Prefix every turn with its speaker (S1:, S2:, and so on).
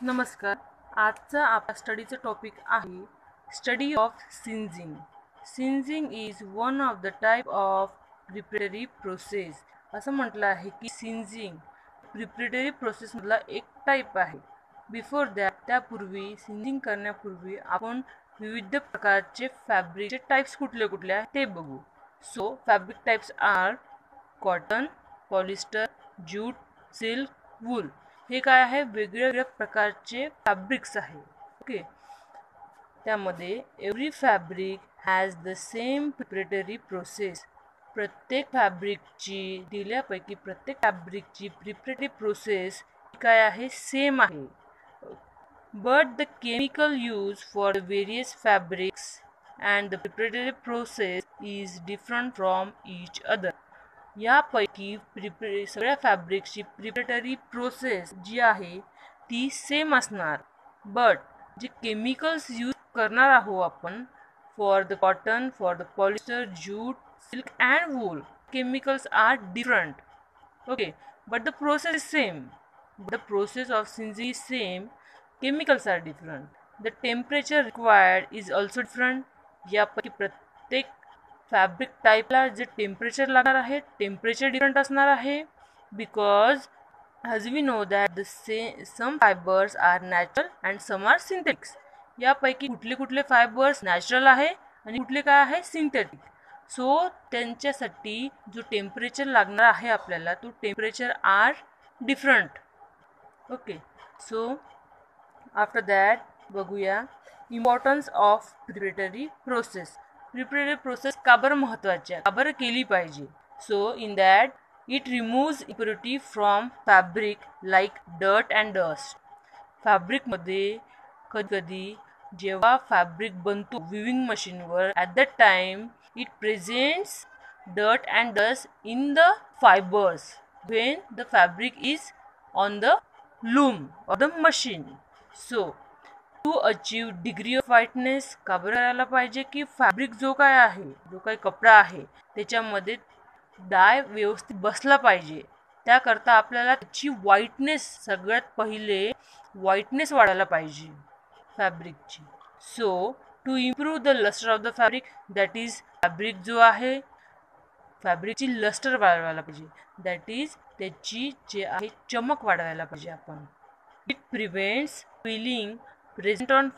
S1: नमस्कार. आजचा आपला स्टडीचा टॉपिक आहे study of सिंजिंग. सिंजिंग is one of the type of preparatory process. असं म्हटलं आहे की सिंजिंग प्रिपरेटरी प्रोसेसमधला एक टाईप आहे. बिफोर दॅट त्यापूर्वी सिंजिंग करण्यापूर्वी आपण विविध प्रकारचे फॅब्रिकचे टाइप्स कुठले कुठले आहे ते बघू. So fabric types are cotton, polyester, jute, silk, wool. हे काय आहे, वेगवेगळ्या प्रकारचे फॅब्रिक्स आहे. ओके, त्यामध्ये every fabric has the same preparatory process. प्रत्येक फॅब्रिकची दिल्यापैकी प्रत्येक फॅब्रिकची प्रिपरेटरी प्रोसेस काय आहे, सेम आहे. But the chemical use for various fabrics and the preparatory process is different from each other. यापैकी सगळ्या फॅब्रिकची प्रिपरेटरी प्रोसेस जी आहे ती सेम असणार, बट जे केमिकल्स यूज करणार आहोत आपण for the cotton, for the polyester, jute, silk and wool, chemicals are different. Okay, but the process is same. The process of singeing is same, chemicals are different. The temperature required is also different. यापैकी प्रत्येक fabric टाईपला जे temperature लागणार आहे temperature different असणार आहे, because as we know that some fibers are natural and some are synthetics. यापैकी कुठले कुठले फायबर्स नॅचरल आहे आणि कुठले काय आहे सिंथेटिक. सो त्यांच्यासाठी जो टेम्परेचर लागणार आहे आपल्याला तो temperature are different. Okay, so after that बघूया importance of preparatory process. Preparatory process का बरं महत्त्वाची आहे, का बरं केली पाहिजे. So in that it removes impurity from fabric like dirt and dust. फॅब्रिकमध्ये कधी जेव्हा फॅब्रिक बनतो विविंग मशीनवर, at that time it presents dirt and dust in the fibres when the fabric is on the loom or the machine. So to achieve degree of whiteness का बरं करायला पाहिजे की फॅब्रिक जो काय आहे, जो काही कपडा आहे त्याच्यामध्ये डाय व्यवस्थित बसला पाहिजे. त्याकरता आपल्याला त्याची व्हाईटनेस, सगळ्यात पहिले व्हाईटनेस वाढायला पाहिजे फॅब्रिकची. So to improve the lustre of the fabric, that is fabric जो आहे फॅब्रिकची लस्टर वाढवायला पाहिजे, दॅट इज त्याची जे आहे चमक वाढवायला पाहिजे आपण. It prevents pilling present on